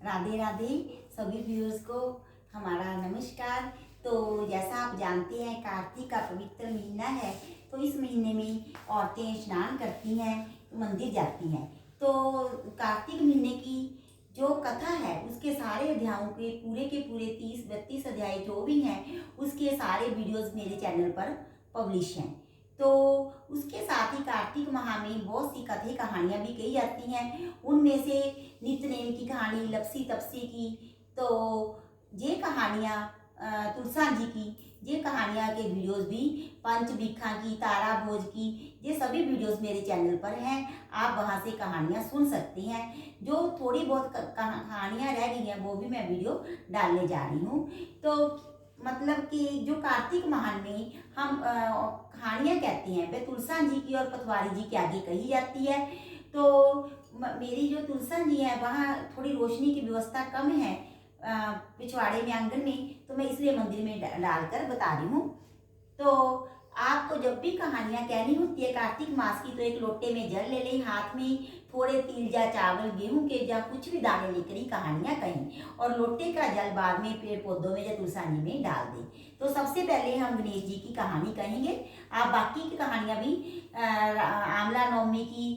राधे राधे सभी व्यूअर्स को हमारा नमस्कार। तो जैसा आप जानते हैं कार्तिक का पवित्र महीना है, तो इस महीने में औरतें स्नान करती हैं, मंदिर जाती हैं। तो कार्तिक महीने की जो कथा है उसके सारे अध्यायों के पूरे 30-32 अध्याय जो भी हैं उसके सारे वीडियोस मेरे चैनल पर पब्लिश हैं। तो उसके साथ ही कार्तिक माह में बहुत सी कथे कहानियाँ भी कही जाती हैं। उनमें से नित्यनेम की कहानी, लपसी तपसी की, तो ये कहानियाँ तुलसा जी की, ये कहानियाँ के वीडियोस भी पंचबिखा की, तारा भोज की, ये सभी वीडियोस मेरे चैनल पर हैं। आप वहाँ से कहानियाँ सुन सकते हैं। जो थोड़ी बहुत कहानियाँ रह गई हैं वो भी मैं वीडियो डालने जा रही हूँ। तो मतलब कि जो कार्तिक माह में हम कहानियाँ कहते हैं वे तुलसा जी की और पटवारी जी के आगे कही जाती है। तो मेरी जो तुलसा जी है वहाँ थोड़ी रोशनी की व्यवस्था कम है पिछवाड़े में, आंगन में, तो मैं इसलिए मंदिर में डालकर बता रही हूँ। तो आपको जब भी कहानियाँ कहनी होती है कार्तिक मास की, तो एक लोटे में जल ले लें, हाथ में थोड़े तिल या चावल, गेहूं के या कुछ भी दाने लेकर ही कहानियाँ कहें, और लोटे का जल बाद में पेड़ पौधों में या तुलसानी में डाल दें। तो सबसे पहले हम गणेश जी की कहानी कहेंगे। आप बाकी की कहानियाँ भी आंवला नवमी की,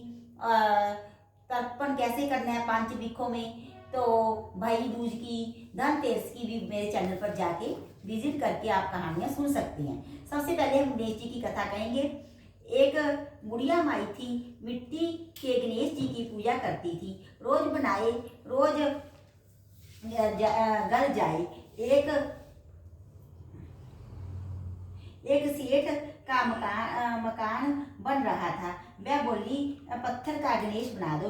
तर्पण कैसे करना है पांच बिखों में, तो भाई दूज की, धनतेरस की भी मेरे चैनल पर जाके विजिट करके आप कहानियां सुन सकती हैं। सबसे पहले हम गणेश जी की कथा कहेंगे। एक बुढ़िया माई थी, मिट्टी के गणेश जी की पूजा करती थी। रोज बनाए, रोज गल जाए। एक सेठ का मकान बन रहा था। वह बोली, पत्थर का गणेश बना दो।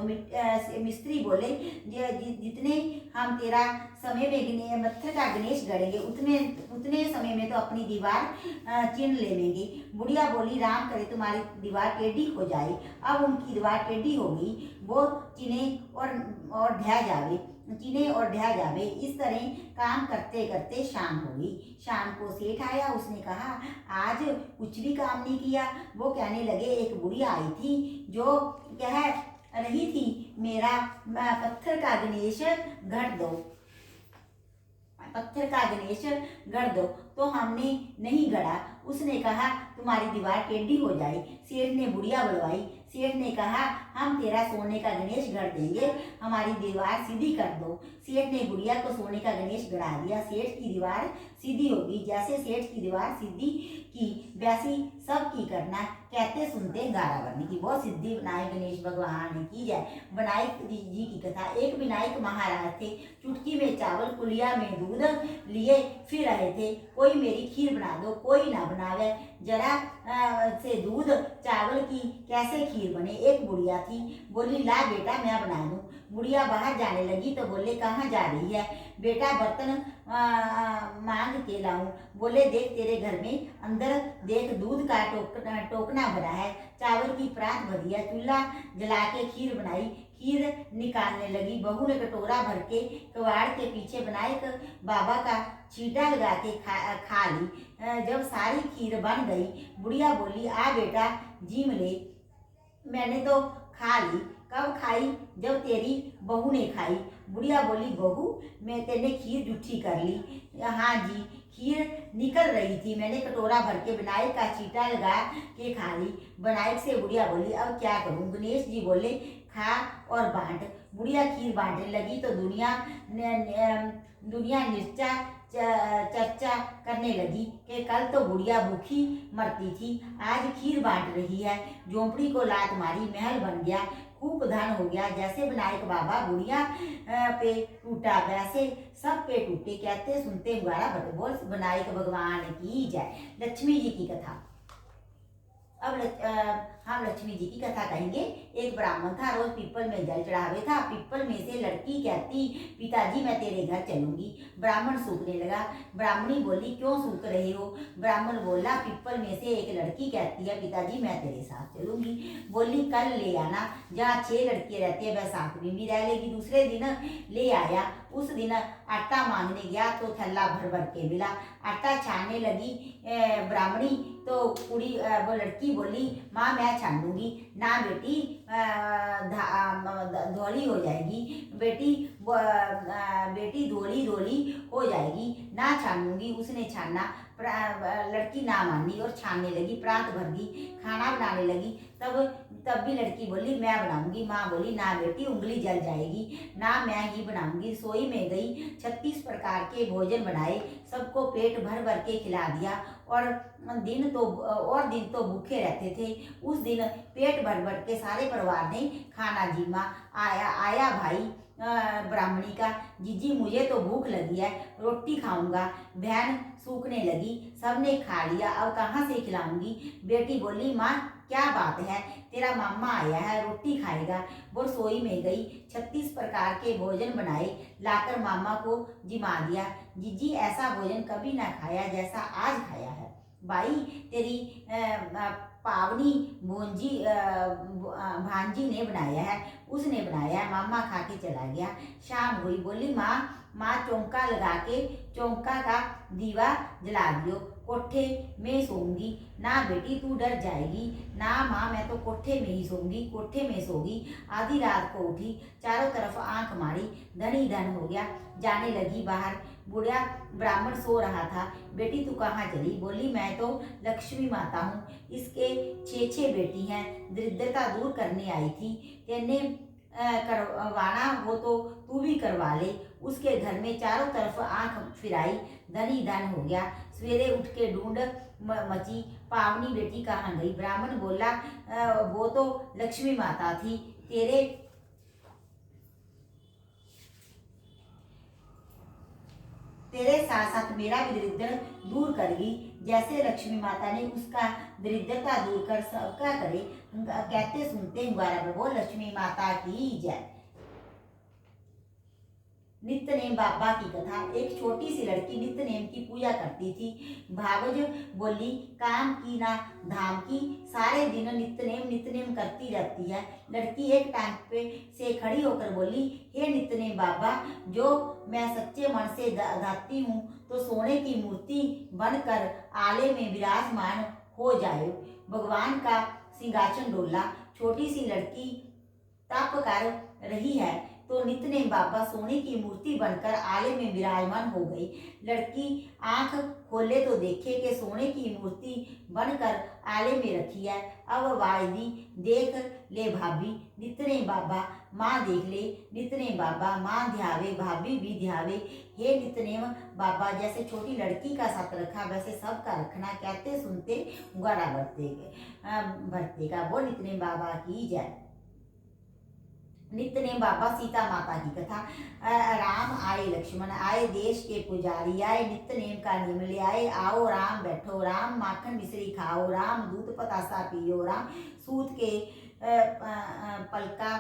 मिस्त्री बोले, जितने हम तेरा समय में पत्थर का गणेश गढ़ेंगे उतने समय में तो अपनी दीवार चिन्ह लेंगे। बुढ़िया बोली, राम करे तुम्हारी दीवार टेढ़ी हो जाए। अब उनकी दीवार टेढ़ी हो गई, वो चिने और ढह जावे। इस तरह काम करते करते शाम हो गई। शाम को सेठ आया, उसने कहा, आज कुछ भी काम नहीं किया। वो कहने लगे, एक बुढ़िया आई थी जो कह रही थी, मेरा पत्थर का गणेश गढ़ दो, पत्थर का गणेश गढ़ दो। तो हमने नहीं गढ़ा। उसने कहा, तुम्हारी दीवार टेढ़ी हो जाए। सेठ ने बुढ़िया बुलवाई। सेठ ने कहा, हम तेरा सोने का गणेश गढ़ देंगे, हमारी दीवार सीधी कर दो। सेठ ने बुढ़िया को सोने का गणेश गढ़ा दिया। सेठ की दीवार सीधी हो गई। जैसे सेठ की दीवार सीधी की वैसी सबकी करना। कहते सुनते गारा बनने की। बहुत सिद्धि विनायक गणेश भगवान की जय। विनायक जी की कथा। एक विनायक महाराज थे, चुटकी में चावल कुलिया में दूध लिए फिर रहे थे। कोई मेरी खीर बना दो, कोई ना बनावे, जरा से दूध चावल की कैसे खीर बने। एक बुढ़िया थी, बोली, ला बेटा मैं बना दूं। बुढ़िया बाहर जाने लगी तो बोले, कहाँ जा रही है बेटा? बर्तन मांग के लाऊं। बोले, देख तेरे घर में अंदर देख, दूध का टोकना भरा है, चावल की परात भरी है, चूल्हा जला के खीर बनाई। खीर निकालने लगी। बहू ने कटोरा भर के कबाड़ के पीछे विनायक बाबा का छींटा लगा के खा ली। जब सारी खीर बन गई, बुढ़िया बोली, आ बेटा जीम ले, मैंने तो खा ली। कब खाई? जब तेरी बहू ने खाई। बुढ़िया बोली, बहू मैं तेने खीर जूठी कर ली? हाँ जी, खीर निकल रही थी, मैंने कटोरा भर के विनायक का छींटा लगा के खा ली। विनायक से बुढ़िया बोली, अब क्या करूं? गणेश जी बोले, खा और बांट। बुढ़िया खीर बांटने लगी तो दुनिया निश्चा चर्चा करने लगी कि कल तो बुढ़िया भूखी मरती थी, आज खीर बांट रही है। झोंपड़ी को लात मारी, महल बन गया, खूब धन हो गया। जैसे विनायक बाबा बुढ़िया पे टूटा वैसे सब पे टूटे। कहते सुनते हुआरा भरे। बोल विनायक भगवान की जय। लक्ष्मी जी की कथा। अब हम लक्ष्मी जी की कथा कहेंगे। एक ब्राह्मण था, रोज पीपल में जल चढ़ावे था। पीपल में से लड़की कहती, पिताजी मैं तेरे घर चलूंगी। ब्राह्मण सूखने लगा। ब्राह्मणी बोली, क्यों सूख रहे हो? ब्राह्मण बोला, पीपल में से एक लड़की कहती है, पिताजी मैं तेरे साथ चलूंगी। बोली, कल ले आना। जहाँ 6 लड़कियां रहती है वह 7वीं भी रह लेगी। दूसरे दिन ले आया। उस दिन आटा मांगने गया तो थैला भर भर के मिला। आटा छानने लगी ब्राह्मणी तो वो लड़की बोली माँ मैं छानूंगी ना बेटी, धौली हो जाएगी बेटी, बेटी धोली धोली हो जाएगी, ना छानूंगी। उसने छाना, लड़की ना मानी और छानने लगी, प्रात भर दी, खाना बनाने लगी। तब भी लड़की बोली मैं बनाऊंगी। माँ बोली ना बेटी उंगली जल जाएगी, ना मैं ही बनाऊंगी। रसोई में गई, 36 प्रकार के भोजन बनाए, सबको पेट भर भर के खिला दिया। और दिन तो भूखे रहते थे। उस दिन पेट भर भर के सारे परिवार ने खाना जिमा। आया भाई ब्राह्मणी का, जीजी मुझे तो भूख लगी है, रोटी खाऊंगा। बहन सूखने लगी, सबने खा लिया, अब कहाँ से खिलाऊंगी। बेटी बोली माँ क्या बात है, तेरा मामा आया है, रोटी खाएगा। वो रसोई में गई, 36 प्रकार के भोजन बनाए, लाकर मामा को जिमा दिया। जीजी ऐसा भोजन कभी ना खाया जैसा आज खाया है। भाई तेरी पावनी भांजी ने बनाया है, उसने बनाया है, मामा खा के चला गया। शाम हुई, बोली माँ चौंका लगा के चौंका का दीवा जला दियो, कोठे में सोऊंगी। ना बेटी तू डर जाएगी, ना माँ मैं तो कोठे में ही सोऊंगी, कोठे में सोगी। आधी रात को उठी, चारों तरफ आंख मारी, धन ही धन हो गया। जाने लगी बाहर, बुढ़िया ब्राह्मण सो रहा था। बेटी तू कहाँ चली? बोली मैं तो लक्ष्मी माता हूँ, इसके 6 बेटी हैं, दरिद्रता दूर करने आई थी। तेने करवाना हो तो तू भी करवा ले। उसके घर में चारों तरफ आंख फिराई, धन ही धन हो गया। सवेरे उठ के ढूंढ मची, पावनी बेटी कहाँ गई? ब्राह्मण बोला वो तो लक्ष्मी माता थी, तेरे साथ साथ मेरा भी दरिद्र दूर करेगी, जैसे लक्ष्मी माता ने उसका दरिद्रता दूर कर सबका करे। कहते सुनते हुआरा प्रभु लक्ष्मी माता की जय। नित्य नेम बाबा की कथा। एक छोटी सी लड़की नित्य नेम की पूजा करती थी। भावज बोली काम की ना धाम की, सारे दिन नित्य नेम करती रहती है। लड़की एक टांग पे से खड़ी होकर बोली हे नित्य नेम बाबा, जो मैं सच्चे मन से गाती हूँ तो सोने की मूर्ति बनकर आले में विराजमान हो जाए। भगवान का सिंहासन डोला। छोटी सी लड़की तप कर रही है तो नित्यनेम बाबा सोने की मूर्ति बनकर आले में विराजमान हो गई। लड़की आंख खोले तो देखे कि सोने की मूर्ति बनकर आले में रखी है। अब वायदी देख ले भाभी, नित्यनेम बाबा माँ देख ले, नित्यनेम बाबा माँ ध्यावे, भाभी भी ध्यावे। हे नित्यनेम बाबा, जैसे छोटी लड़की का साथ रखा वैसे सबका रखना। कहते सुनते उगाड़ा भरते का। वो नित्यनेम बाबा की जय। नित्यनेम बाबा सीता माता की कथा। राम आए, लक्ष्मण आए, देश के पुजारी आए, नित्य नेम का नियम ले आए। आओ राम बैठो राम, माखन मिश्री खाओ राम, दूध पतासा पियो राम, सूत के पलका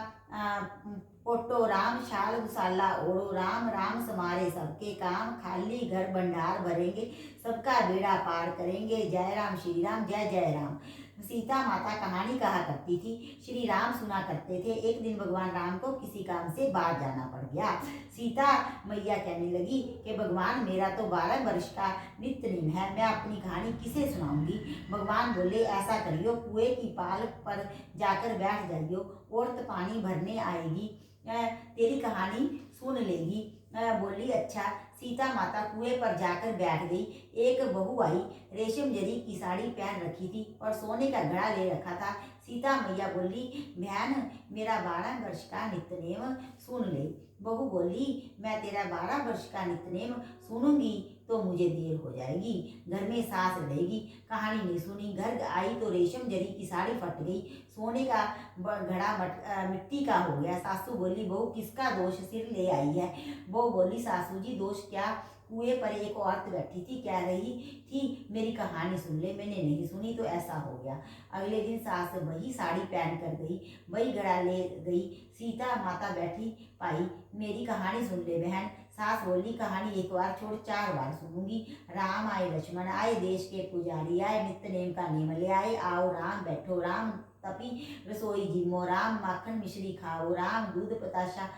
पोटो राम, शाल गुसाला ओढ़ो राम। राम समारे सबके काम, खाली घर भंडार भरेंगे, सबका बेड़ा पार करेंगे। जय राम श्री राम, जय जय राम। सीता माता कहानी कहा करती थी। श्री राम सुना करते थे। एक दिन भगवान राम को किसी काम से बाहर जाना पड़ गया। सीता मैया कहने लगी कि भगवान मेरा तो 12 वर्ष का नित्य नेम है, मैं अपनी कहानी किसे सुनाऊंगी। भगवान बोले ऐसा करियो, कुएं की पाल पर जाकर बैठ जाइयो, औरत पानी भरने आएगी, तेरी कहानी सुन लेगी। बोली अच्छा। सीता माता कुएं पर जाकर बैठ गई। एक बहू आई, रेशम जरी की साड़ी पहन रखी थी और सोने का घड़ा ले रखा था। सीता मैया बोली बहन मेरा 12 वर्ष का नित्यनेम सुन ले। बहू बोली मैं तेरा 12 वर्ष का नित्यनेम सुनूंगी तो मुझे देर हो जाएगी, घर में सास रहेगी। कहानी नहीं सुनी, घर आई तो रेशम जरी की साड़ी फट गई, सोने का घड़ा मिट्टी का हो गया। सासू बोली बहू किसका दोष सिर ले आई है? बहू बोली सासू जी दोष क्या, कुएं पर एक औरत बैठी थी, कह रही थी मेरी कहानी सुन ले, मैंने नहीं सुनी तो ऐसा हो गया। अगले दिन सास वही साड़ी पहन कर गई, वही घड़ा ले गई। सीता माता बैठी पाई, मेरी कहानी सुन ले बहन। सास बोली कहानी एक बार छोड़ 4 बार सुनूंगी। राम आए, लक्ष्मण आए, देश के पुजारी आए, नित्य नेम का नेम ले आए। आओ राम बैठो राम, तपी रसोई जिमो राम, माखन मिश्री खाओ राम, दूध पताशा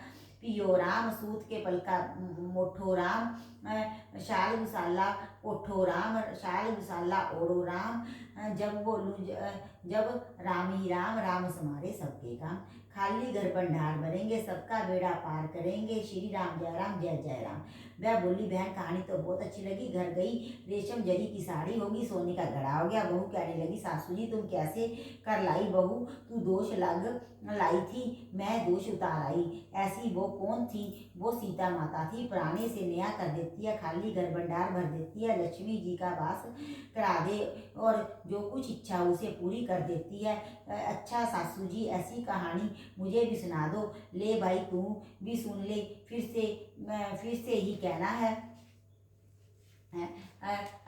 पियो राम सूत के पलका मोठो राम, शाल विशाला ओठो राम, शाल विशाला ओढ़ो राम, जब बोलूं जब राम ही राम, राम समारे सबके काम, खाली घर भंडार भरेंगे, सबका बेड़ा पार करेंगे, श्री राम जय जय राम। वह बोली बहन कहानी तो बहुत अच्छी लगी, घर गई रेशम जरी की साड़ी होगी, सोने का घड़ा हो गया। बहू कहने लगी सासू जी तुम कैसे कर लाई बहू, तू दोष लग लाई थी, मैं दोष उतार आई। ऐसी वो कौन थी, वो सीता माता थी, पुराने से नया कर देती है, खाली घर भंडार भर देती है, लक्ष्मी जी का वास करा दे और जो कुछ इच्छा उसे पूरी कर देती है। अच्छा सासू जी ऐसी कहानी मुझे भी सुना दो। ले भाई तू भी सुन ले, फिर से ही कहना है।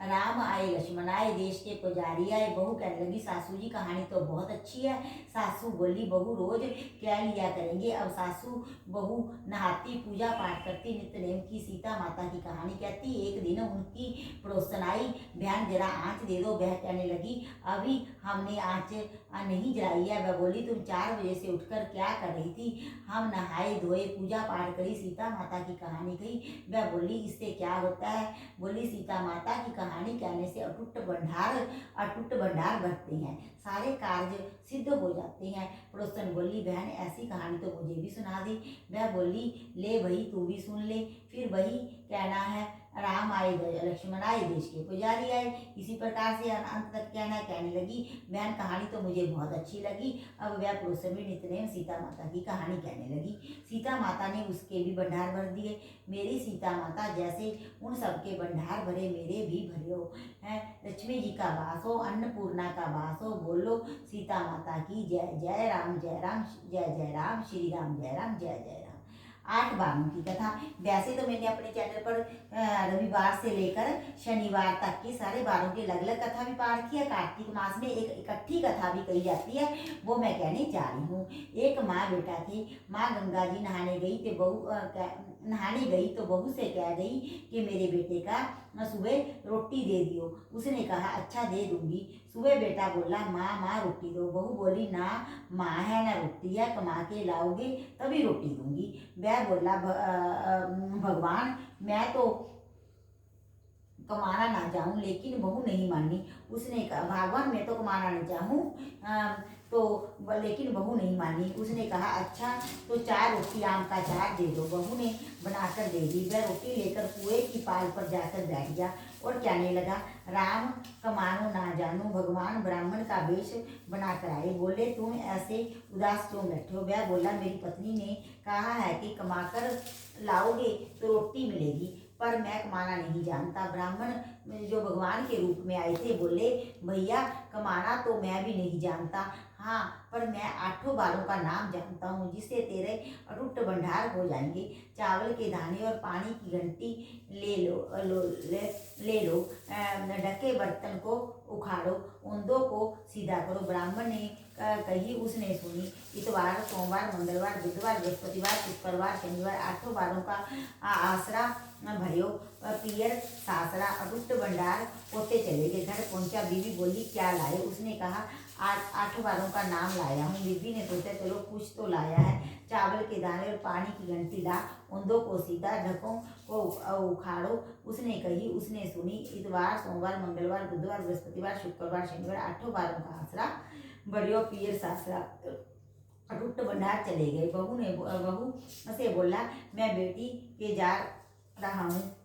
राम आए लक्ष्मण आए, देश के पुजारी आए। बहू कहने लगी सासू जी कहानी तो बहुत अच्छी है। सासू बोली बहू रोज क्या लिया करेंगे। अब सासू बहू नहाती पूजा पाठ करती नित्य नेम की सीता माता की कहानी कहती। एक दिन उनकी पड़ोसन आई, बहन जरा आँच दे दो। बह कहने लगी अभी हमने आँच नहीं जलाई है। वह बोली तुम 4 बजे से उठकर क्या कर रही थी। हम नहाए धोए पूजा पाठ करी, सीता माता की कहानी कही। वह बोली इससे क्या होता है। बोली सीता माता की कहानी कहने से अटूट भंडार बढ़ते हैं, सारे कार्य सिद्ध हो जाते हैं। पड़ोसन बोली बहन ऐसी कहानी तो मुझे भी सुना दी। वह बोली ले वही तू भी सुन ले। फिर वही कहना है राम आए लक्ष्मण आए, देश के पुजारी आए। इसी प्रकार से अंत तक कहना है। कहने लगी बहन कहानी तो मुझे बहुत अच्छी लगी। अब वह पड़ोसन भी नित्यनेम सीता माता की कहानी कहने लगी। सीता माता ने उसके भी भंडार भर दिए। मेरी सीता माता जैसे उन सबके भंडार भरे मेरे भी भरे हो है। लक्ष्मी जी का वास हो, अन्नपूर्णा का वास हो। बोलो सीता माता की जय जय राम जय राम श्री राम जय जय राम। 8 बारों की कथा। वैसे तो मैंने अपने चैनल पर रविवार से लेकर शनिवार तक की सारे बारों की अलग अलग कथा भी पाठ किया। कार्तिक मास में एक इकट्ठी कथा भी कही जाती है, वो मैं कहने जा रही हूँ। एक माँ बेटा थे। माँ गंगा जी नहाने गई तो बहू से कह गई कि मेरे बेटे का सुबह रोटी दे दियो। उसने कहा अच्छा दे दूंगी। सुबह बेटा बोला माँ रोटी दो। बहू बोली ना माँ है ना रोटी है, कमा के लाओगे तभी रोटी दूंगी। वह बोला भगवान मैं तो कमाना ना चाहूँ, लेकिन बहू नहीं मानी। उसने कहा भगवान मैं तो कमाना नहीं चाहूँ लेकिन बहू नहीं मानी। उसने कहा अच्छा तो 4 रोटी आम का अचार दे दो। बहू ने बनाकर दे दी। वह रोटी लेकर कुएं की पाल पर जाकर बैठ गया और कहने लगा राम कमानो ना जानो, भगवान ब्राह्मण का वेश बना कर आए। बोले तुम ऐसे उदास क्यों बैठे हो। वह बोला मेरी पत्नी ने कहा है कि कमाकर लाओगे तो रोटी मिलेगी, पर मैं कमाना नहीं जानता। ब्राह्मण जो भगवान के रूप में आए थे बोले भैया कमाना तो मैं भी नहीं जानता, हाँ पर मैं 8 बारों का नाम जानता हूँ जिससे तेरे अटूट भंडार हो जाएंगे। चावल के दाने और पानी की घंटी ले लो, ढके बर्तन को उखाड़ो, ओंदों को सीधा करो। ब्राह्मण ने कही उसने सुनी। इतवार सोमवार मंगलवार बुधवार बृहस्पतिवार शुक्रवार शनिवार 8 बारों का आसरा भरियो, पियर सासरा अटूट भंडार होते चले गए। घर पहुंचा। बीवी बोली क्या लाए। उसने कहा 8 बारों का नाम लाया हूँ। बीवी ने सोचा चलो कुछ तो लाया है। चावल के दाने और पानी की घंटी ला, ओंदों को सीधा, ढकों को उखाड़ो। उसने कही उसने सुनी। इतवार सोमवार मंगलवार बुधवार बृहस्पतिवार शुक्रवार शनिवार 8 बारों का आसरा बड़ियो पियर सासरा अटूट भंडार चले गए। बहू से बोला मैं बेटी के जा रहा हूँ।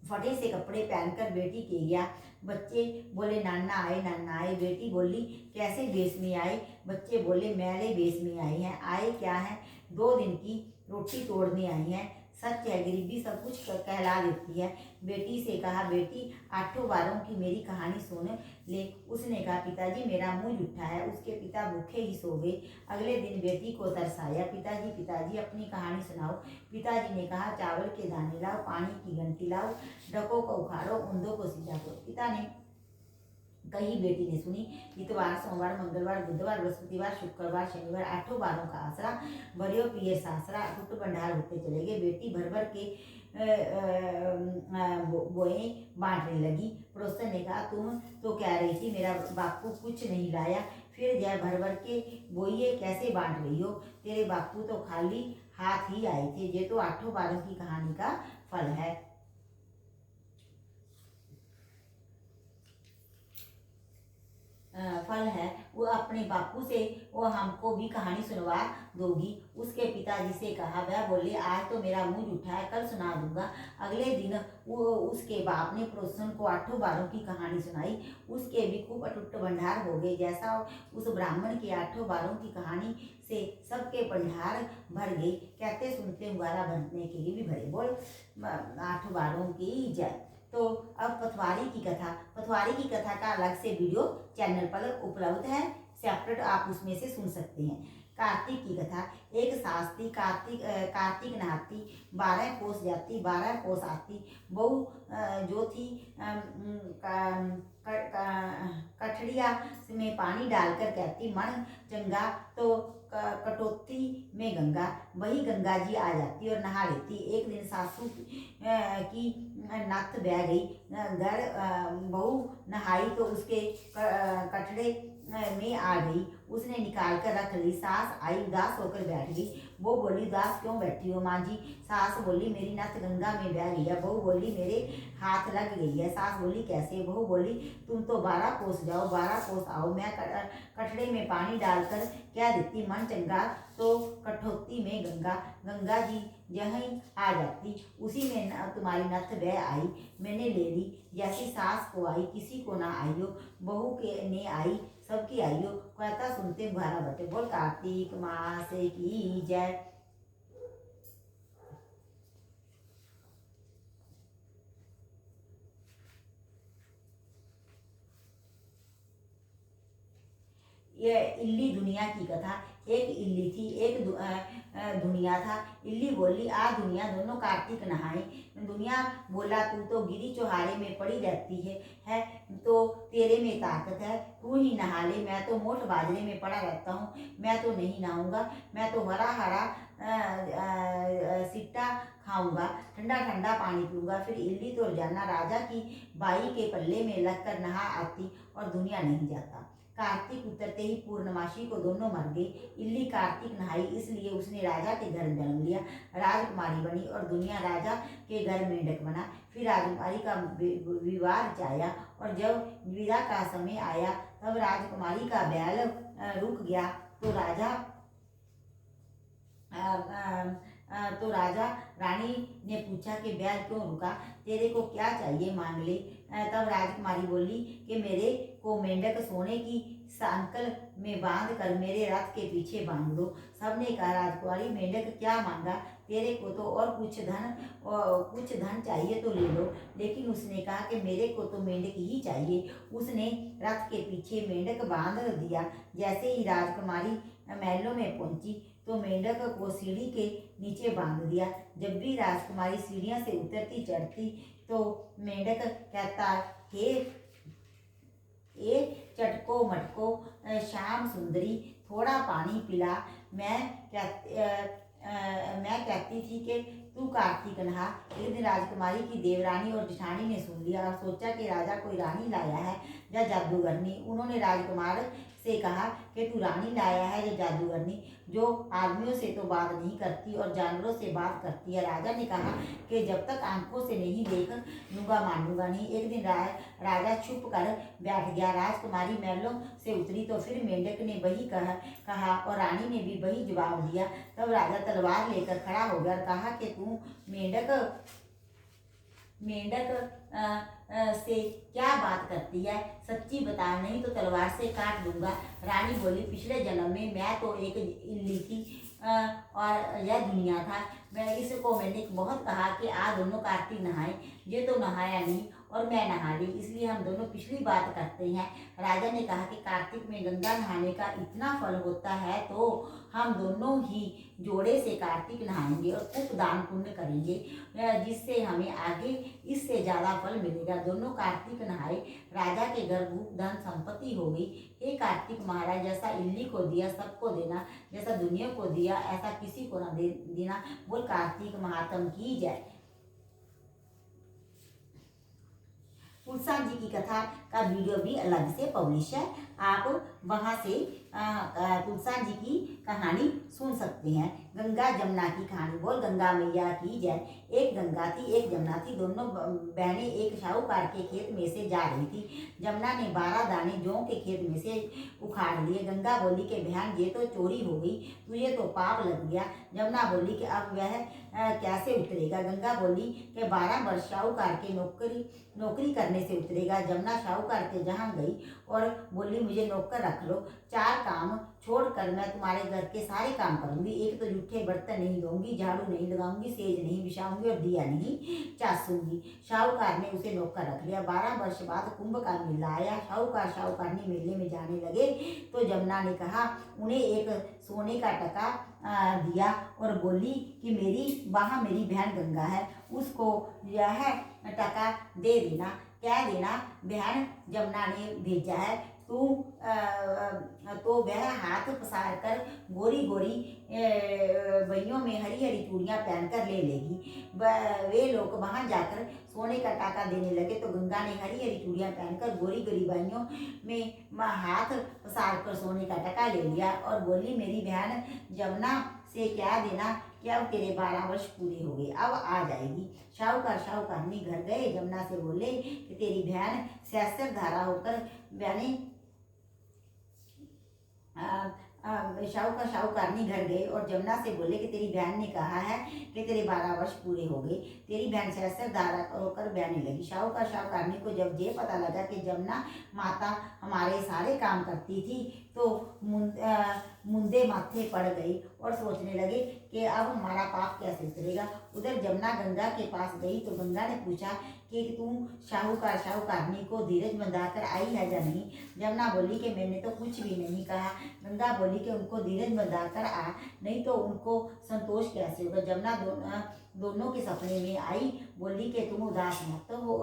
फटे से कपड़े पहनकर बेटी के गया। बच्चे बोले नाना आए। बेटी बोली कैसे वेश में आए। बच्चे बोले मैले वेश में आई हैं। आए क्या है। 2 दिन की रोटी तोड़ने आई हैं। सच है गरीबी सब कुछ कहला देती है। बेटी से कहा बेटी 8 बारों की मेरी कहानी सुन ले। उसने कहा पिताजी मेरा मुंह जूठा है। उसके पिता भूखे ही सो गए। अगले दिन बेटी को तरस आया। पिताजी अपनी कहानी सुनाओ। पिताजी ने कहा चावल के दाने लाओ, पानी की घंटी लाओ, डकों को उखाड़ो, ओंदों को सीधा करो। पिता ने कही बेटी ने सुनी। इतवार सोमवार मंगलवार बुधवार बृहस्पतिवार शुक्रवार शनिवार 8 बारों का आसरा भरियो पियर सासरा अटूट भंडार होते चले गए। बेटी भर भर के बोए बांटने लगी। पड़ोसन ने कहा तुम तो कह रही थी मेरा बापू कुछ नहीं लाया, फिर जय भर भर के बोइए कैसे बांट रही हो। तेरे बापू तो खाली हाथ ही आए थे। ये तो आठों बारों की कहानी का फल है। फल है। वो अपने बापू से वो हमको भी कहानी सुनवा दोगी। उसके पिताजी से कहा। वह बोले आज तो मेरा मुंह उठा है, कल सुना दूंगा। अगले दिन वो उसके बाप ने पड़ोसन को आठों बारों की कहानी सुनाई। उसके भी खूब अटूट भंडार हो गए। जैसा उस ब्राह्मण के आठों बारों की कहानी से सबके भंडार भर गई। कहते सुनते हुआरा भरने के लिए भी भरे। बोल आठों बारों की जय। तो अब पथवारी की कथा का अलग से वीडियो चैनल पर उपलब्ध है, सेपरेट आप उसमें से सुन सकते हैं। कार्तिक की कथा। एक सास थी, कार्तिक नहाती, 12 कोस जाती, 12 कोस आती। बहू जो थी कठड़िया में पानी डालकर कहती मन चंगा, तो कटौती में गंगा। वही गंगा जी आ जाती और नहा लेती। एक दिन सासू की नथ बह गई। घर बहू नहाई तो उसके कटड़े में आ गई। उसने निकाल कर रख ली। सास आई, उदास होकर बैठ गई। वो बोली उदास क्यों बैठी हो माँ जी? सास बोली मेरी नथ गंगा में बह गई है। बहू बोली मेरे हाथ लग गई है। सास बोली कैसे? बहू बोली तुम तो 12 कोस जाओ, 12 कोस आओ। मैं कटड़े में पानी डालकर कह देती मन चंगा, तो कठौती में गंगा। गंगा जी यहीं आ जाती, उसी में तुम्हारी नथ बह आई। मैंने ले ली। जैसी सास को आई किसी को ना आई हो, बहू के ने आई सबकी आई हो। कहता सुनते मुहारा बटे। बोल कार्तिक मास की जय। ये इल्ली दुनिया की कथा। एक इल्ली थी, एक दुनिया था। इल्ली बोली आ दुनिया, दोनों कार्तिक नहाए। दुनिया बोला तू तो गिरी चौहारे में पड़ी रहती है तो तेरे में ताकत है, तू ही नहा ले। मैं तो मोट बाजरे में पड़ा रहता हूँ, मैं तो नहीं नहाऊंगा। मैं तो हरा हरा सिट्टा खाऊंगा, ठंडा ठंडा पानी पीऊंगा। फिर इल्ली तो रोजाना राजा की बाई के पल्ले में लगकर नहा आती और दुनिया नहीं जाता। कार्तिक उतरते ही पूर्णमासी को दोनों मर गई। इल्ली कार्तिक नहाई इसलिए उसने राजा के घर जन्म लिया, राजकुमारी बनी और दुनिया राजा के घर मेंढक बना। फिर राजकुमारी का विवाह रचाया और जब विदा का समय आया तब राजकुमारी का बैल रुक गया। तो राजा रानी ने पूछा कि बैल क्यों रुका, तेरे को क्या चाहिए मांग ले। तब राजकुमारी बोली कि मेरे को मेंढक सोने की सांकल में बांध कर मेरे रथ के पीछे बांध दो। सबने कहा राजकुमारी मेंढक क्या मांगा, तेरे को तो और कुछ धन चाहिए तो ले लो। लेकिन उसने कहा कि मेरे को तो मेंढक ही चाहिए। उसने रथ के पीछे मेंढक बांध दिया। जैसे ही राजकुमारी महलों में पहुंची तो मेंढक को सीढ़ी के नीचे बांध दिया। जब भी राजकुमारी सीढ़ियों से उतरती चढ़ती तो मेंढक कहता हे ए चटको मटको श्याम सुंदरी, थोड़ा पानी पिला। मैं कहती थी कि तू कार्तिक नहा। एक दिन राजकुमारी की देवरानी और जेठानी ने सुन लिया और सोचा कि राजा कोई रानी लाया है या जादूगरनी। उन्होंने राजकुमार से कहा कि तू रानी लाया है या जादूगरनी, जो आदमियों से तो बात नहीं करती और जानवरों से बात करती है। राजा ने कहा कि जब तक आंखों से नहीं देख लूंगा मानूंगा नहीं। एक दिन राजा छुप कर बैठ गया। राजकुमारी महलों से उतरी तो फिर मेंढक ने वही कहा और रानी ने भी वही जवाब दिया। तब राजा तलवार लेकर खड़ा हो गया और कहा कि तू मेंढक से क्या बात करती है, सच्ची बता, नहीं तो तलवार से काट दूंगा। रानी बोली पिछले जन्म में मैं तो एक इल्ली थी और यह दुनिया था। मैंने बहुत कहा कि आ दोनों कार्तिक नहाए, ये तो नहाया नहीं और मैं नहा ली, इसलिए हम दोनों पिछली बात करते हैं। राजा ने कहा कि कार्तिक में गंगा नहाने का इतना फल होता है तो हम दोनों ही जोड़े से कार्तिक नहाएंगे और खूब दान पुण्य करेंगे, जिससे हमें आगे इससे ज़्यादा फल मिलेगा। दोनों कार्तिक नहाए। राजा के घर भूख धन संपत्ति हो गई। हे कार्तिक महाराज, जैसा इल्ली को दिया सबको देना, जैसा दुनिया को दिया ऐसा किसी को ना देना। बोल कार्तिक महात्म की जय। तुलसा जी की कथा का वीडियो भी अलग से पब्लिश है, आप वहाँ से तुलसान जी की कहानी सुन सकते हैं। गंगा जमुना की कहानी। बोल गंगा मैया की जय। एक गंगा थी एक जमुना थी, दोनों बहनें एक शाहूकार के खेत में से जा रही थी। जमुना ने 12 दाने जौ के खेत में से उखाड़ लिए। गंगा बोली कि बहन ये तो चोरी हो गई, तुझे तो पाप लग गया। जमुना बोली कि अब वह कैसे उतरेगा। गंगा बोली कि 12 वर्ष शाहूकार के नौकरी करने से उतरेगा। जमुना शाहूकार के जहाँ गई और बोली मुझे नौकर रख लो, 4 काम छोड़कर मैं तुम्हारे घर के सारे काम करूंगी। एक तो जूठे बर्तन नहीं धोऊंगी, झाड़ू नहीं लगाऊंगी, सेज नहीं बिछाऊंगी और दिया नहीं चासूंगी। शाहूकार ने उसे नौकर रख लिया। 12 वर्ष बाद कुंभ का मेला आया। शाहूकार शाहूकारनी मेले में जाने लगे तो जमुना ने कहा उन्हें एक सोने का टका दिया और बोली कि वहाँ मेरी बहन गंगा है, उसको यह टका दे देना। कह देना बहन जमुना ने भेजा है, तू तो वह हाथ पसार कर गोरी गोरी बइयों में हरी हरी चूड़ियाँ पहनकर ले लेगी। वे लोग वहाँ जाकर सोने का टाका देने लगे तो गंगा ने हरी हरी चूड़ियाँ पहनकर गोरी गोरी बइयों में हाथ पसार कर सोने का टका ले लिया और बोली मेरी बहन जमुना से कह देना कि अब तेरे 12 वर्ष पूरे हो गए, अब आ जाएगी। शाहूकार शाहूकारनी घर गए। जमुना से बोले कि तेरी बहन सहस्त्र धारा होकर बहने शाहूकार शाहूकारनी घर गए और जमुना से बोले कि तेरी बहन ने कहा है कि तेरे 12 वर्ष पूरे हो गए। तेरी बहन सहस्त्र धारा होकर बहने लगी। शाहूकार शाहूकारनी को जब ये पता लगा कि जमुना माता हमारे सारे काम करती थी तो मुंदे माथे पड़ गई और सोचने लगे कि अब हमारा पाप कैसे उतरेगा। उधर जमुना गंगा के पास गई तो गंगा ने पूछा कि तू शाहूकार शाहूकारनी को धीरज बंधाकर आई है या नहीं। जमुना बोली कि मैंने तो कुछ भी नहीं कहा। गंगा बोली कि उनको धीरज बंधाकर आ, नहीं तो उनको संतोष कैसे होगा। जमुना दोनों के सपने में आई, बोली कि तुम उदास मत हो,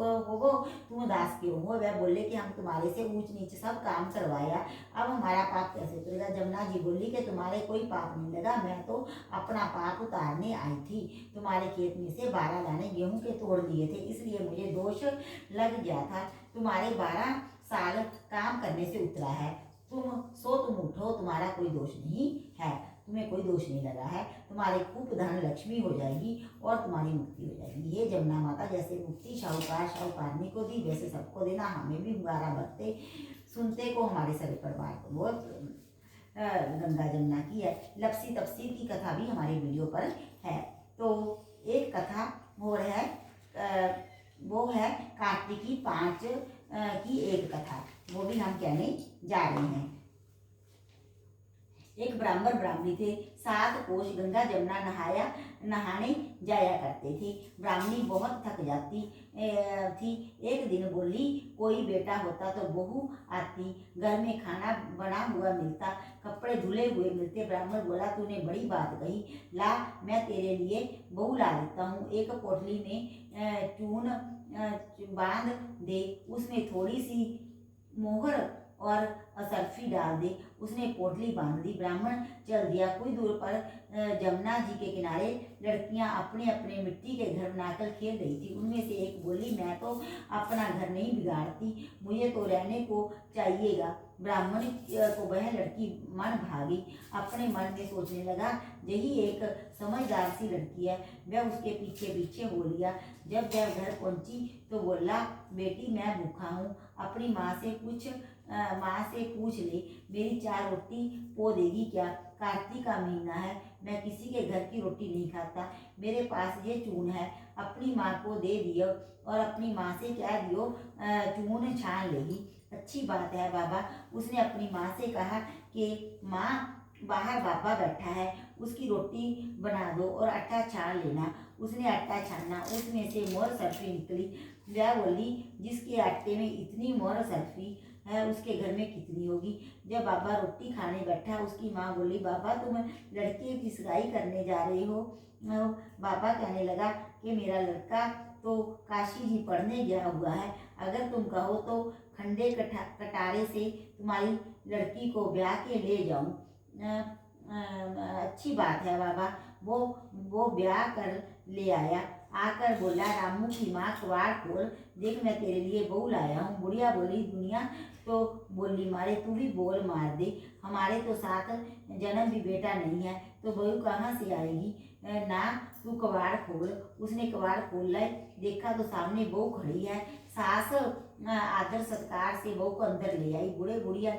तुम उदास क्यों हो। वह बोले कि हम तुम्हारे से ऊंच नीच सब काम करवाया, अब हमारा पाप कैसे उतरेगा। जमुना जी बोली कि तुम्हारे कोई पाप नहीं लगा, मैं तो अपना पाप उतारने आई थी। तुम्हारे खेत में से 12 दाने गेहूं के तोड़ लिए थे, इसलिए मुझे दोष लग गया था। तुम्हारे 12 साल काम करने से उतरा है, तुम उठो, तुम्हारा कोई दोष नहीं है, तुम्हें कोई दोष नहीं लगा है। तुम्हारे खूब धन लक्ष्मी हो जाएगी और तुम्हारी मुक्ति हो जाएगी। ये जमुना माता जैसे मुक्ति शाहूकार शाहूकारनी को दी, वैसे सबको देना। हमें भी हुंगारा भरते सुनते को हमारे सभी परिवार को। बहुत गंगा जमुना की है। लपसी तपसी की कथा भी हमारे वीडियो पर है। तो एक कथा वो है कार्तिकी 5 की एक कथा, वो भी हम कहने जा रहे हैं। एक ब्राह्मण ब्राह्मणी थे, 7 कोस गंगा जमुना नहाने जाया करते थे। ब्राह्मणी बहुत थक जाती थी। एक दिन बोली कोई बेटा होता तो बहू आती, घर में खाना बना हुआ मिलता, कपड़े धुले हुए मिलते। ब्राह्मण बोला तूने बड़ी बात कही, ला मैं तेरे लिए बहू ला देता हूँ। एक पोटली में चून बांध दे, उसमें थोड़ी सी मोहर और असरफी डाल दे। उसने पोटली बांध दी, ब्राह्मण चल दिया। कुछ दूर पर जमुना जी के किनारे लड़कियां अपने अपने मिट्टी के घर बनाकर खेल रही थी। उनमें से एक बोली मैं तो अपना घर नहीं बिगाड़ती, मुझे तो रहने को चाहिएगा। ब्राह्मण को वह लड़की मन भागी, अपने मन में सोचने लगा यही एक समझदार सी लड़की है। वह उसके पीछे पीछे हो लिया। जब वह घर पहुंची तो बोला बेटी मैं भूखा हूँ, अपनी माँ से पूछ ले, मेरी 4 रोटी पो देगी क्या। कार्तिक का महीना है, मैं किसी के घर की रोटी नहीं खाता। मेरे पास ये चून है, अपनी माँ को दे दियो और अपनी माँ से कह दियो चून छान लेगी। अच्छी बात है बाबा। उसने अपनी माँ से कहा कि माँ बाहर बाबा बैठा है, उसकी रोटी बना दो और आटा छान लेना। उसने आटा छाना, उसमें से मोर सर्फी निकली। वह बोली जिसके आटे में इतनी मोर सर्फी है उसके घर में कितनी होगी। जब बाबा रोटी खाने बैठा, उसकी माँ बोली बाबा तुम लड़के की सगाई करने जा रहे हो। बाबा कहने लगा कि मेरा लड़का तो काशी जी पढ़ने गया हुआ है, अगर तुम कहो तो खंडे कटारे से तुम्हारी लड़की को ब्याह के ले जाऊं। अच्छी बात है बाबा। वो ब्याह कर ले आया। आकर बोला, रामू की माँ कबाड़ खोल, देख मैं तेरे लिए बहू लाया हूँ। बुढ़िया बोली, दुनिया तो बोली मारे, तू भी बोल मार दे, हमारे तो 7 जन्म भी बेटा नहीं है, तो बहू कहाँ से आएगी ना, तू कबाड़ खोल। उसने कबाड़ खोल लाई, देखा तो सामने बहू खड़ी है। सास आदर सत्कार से बहू को अंदर ले आई। बूढ़े बुढ़िया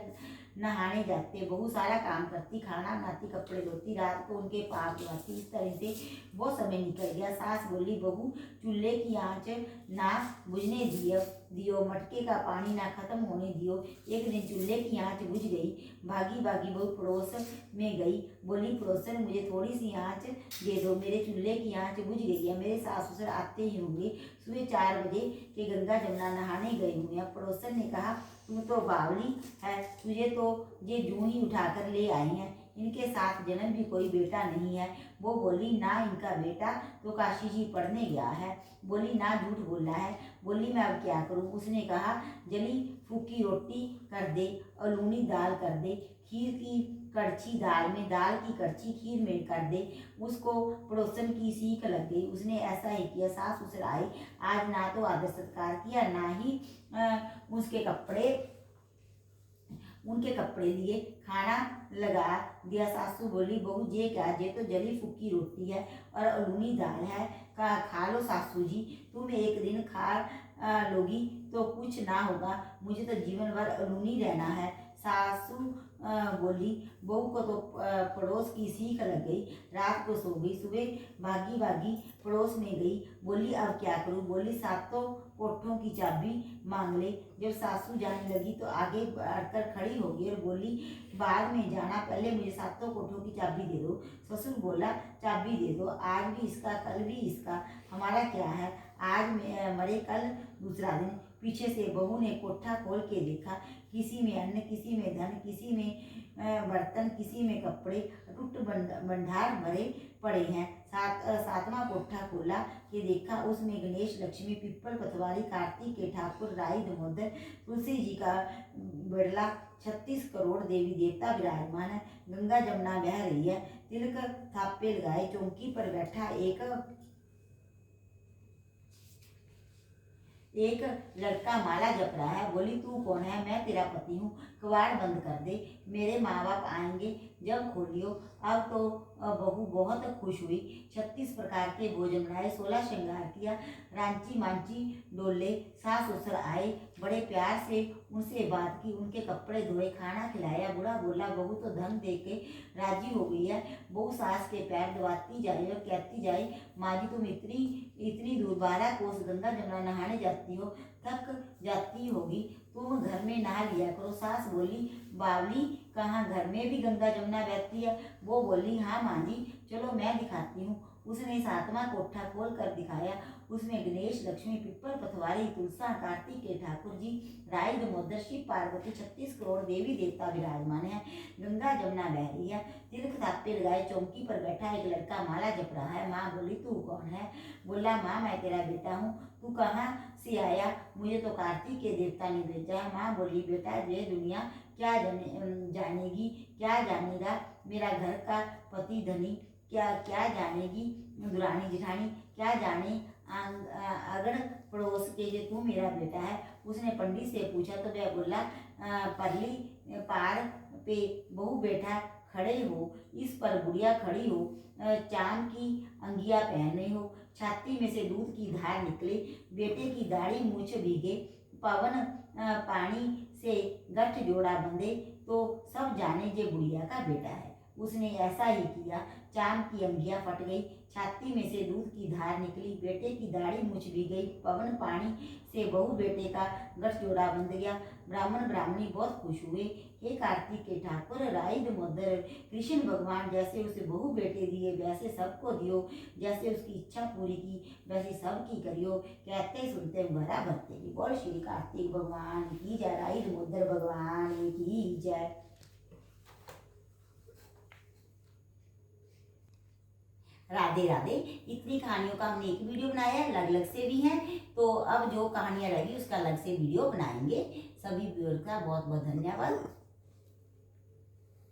नहाने जाते, बहू सारा काम करती, खाना बनाती, कपड़े धोती, रात को उनके पाप धोती। इस तरह से बहुत समय निकल गया। सास बोली, बहू चूल्हे की आंच ना बुझने दियो, मटके का पानी ना खत्म होने दियो। एक दिन चूल्हे की आंच बुझ गई। भागी भागी बहू पड़ोस में गई, बोली, पड़ोसन मुझे थोड़ी सी आंच दे दो, मेरे चूल्हे की आंच बुझ गई है, मेरे सास ससुर आते ही होंगे, सुबह 4 बजे के गंगा जमुना नहाने गए होंगे। अब पड़ोसन ने कहा, तू तो बावली है, तुझे तो ये जूं ही उठाकर ले आई हैं, इनके 7 जन्म भी कोई बेटा नहीं है। वो बोली, ना इनका बेटा तो काशी जी पढ़ने गया है। बोली, ना झूठ बोला है। बोली, मैं अब क्या करूं। उसने कहा, जली फूकी रोटी कर दे और लूनी दाल कर दे, खीर की कड़छी दाल में, दाल की कड़छी खीर में कर दे। उसको पड़ोसन की सीख लग गई। उसने ऐसा ही किया। सास ससुर आए, आज ना तो आदर सत्कार किया, ना ही उनके कपड़े लिए, खाना लगा दिया। सासू बोली, बहू ये क्या, ये तो जली फूकी रोटी है और अलूनी दाल है, खा लो सासू जी, तुम एक दिन खा लोगी तो कुछ ना होगा, मुझे तो जीवन भर अलूनी रहना है। सासू बोली, बहू को तो पड़ोस की सीख लग गई, रात को सो गई, सुबह भागी भागी पड़ोस में गई। बोली, अब क्या करूं। बोली, 7 कोठों की चाबी मांग ले। जब सासू जाने लगी तो आगे बढ़कर खड़ी हो गई और बोली, बाद में जाना, पहले मुझे 7 कोठों की चाबी दे दो। ससुर बोला, चाबी दे दो, आज भी इसका कल भी इसका, हमारा क्या है, आज मरे कल दूसरा दिन। पीछे से बहू ने कोठा खोल के देखा, किसी में अन्न, किसी में धन, किसी में बर्तन, किसी में कपड़े, अटूट भंडार भरे पड़े हैं। 7वां कोठा खोला कि देखा, उसमें गणेश, लक्ष्मी, पिप्पल, पतवारी, कार्तिक के ठाकुर, राई, दामोदर, तुलसी जी का बिड़ला, 36 करोड़ देवी देवता विराजमान है। गंगा जमुना बह रही है, तिलक थापे लगाए, चौकी पर बैठा एक लड़का माला जप रहा है। बोली, तू कौन है। मैं तेरा पति हूँ, कबाड़ बंद कर दे, मेरे माँ बाप आएंगे जब खोलियो। अब तो बहू बहुत खुश हुई। 36 प्रकार के भोजन बनाए, 16 श्रृंगार किया, रांची मांची डोले। सास ससुर आए, बड़े प्यार से उनसे बात की, उनके कपड़े धोए, खाना खिलाया। बूढ़ा बोला, बहू तो धन दे के राजी हो गई है। बहू सास के पैर दबाती जाए और कहती जाए, माँ जी तुम इतनी दूर 12 कोस गंगा जमुना नहाने जाती हो, थक जाती होगी, तुम घर में नहा लिया करो। सास बोली, बावली कहाँ, घर में भी गंगा जमुना बहती है। वो बोली, हाँ माँ जी, चलो मैं दिखाती हूँ। उसने 7वां कोठा खोल कर दिखाया। उसमें गणेश, लक्ष्मी, पिप्पल, पतवारी, तुलसा, कार्तिक के ठाकुर जी, राई, दामोदर, शिव, पार्वती, 36 करोड़ देवी देवता विराजमान है। गंगा जमुना बह रही है, तिलक थापे लगाए, चौकी पर बैठा एक लड़का माला जप रहा है। माँ बोली, तू कौन है। बोला, माँ मैं तेरा बेटा हूँ, तू कहाँ से आया, मुझे तो कार्तिक के देवता ने भेजा है। माँ बोली, बेटा ये दुनिया क्या जानेगी, क्या जानेगा मेरा घर का पति धनी, क्या जानेगी दुरानी जिठानी, क्या जाने अगड़ पड़ोस के, जो तू मेरा बेटा है। उसने पंडित से पूछा तो वह बोला, परली पार पे बहू बेटा खड़े हो, इस पर बुढ़िया खड़ी हो, चांद की अंगिया पहने हो, छाती में से दूध की धार निकले, बेटे की दाढ़ी मूछ भीगे, पवन पानी से गठ जोड़ा बंधे, तो सब जाने जे बुढ़िया का बेटा है। उसने ऐसा ही किया। चांद की अंगिया फट गई, छाती में से दूध की धार निकली, बेटे की दाढ़ी मूछ भी गई, पवन पानी से बहू बेटे का गठ जोड़ा बंध गया। ब्राह्मण ब्राह्मणी बहुत खुश हुए। हे कार्तिक के ठाकुर, राई, दामोदर, कृष्ण भगवान, जैसे उसे बहू बेटे दिए वैसे सबको दियो, जैसे उसकी इच्छा पूरी की वैसे सबकी करियो। कहते सुनते भरा भरते की। बोल श्री कार्तिक भगवान की जय, राई दामोदर भगवान की जय। राधे राधे। इतनी कहानियों का हमने एक वीडियो बनाया है, अलग अलग से भी हैं, तो अब जो कहानियां रहेगी उसका अलग से वीडियो बनाएंगे। सभी व्यूअर्स का बहुत बहुत धन्यवाद।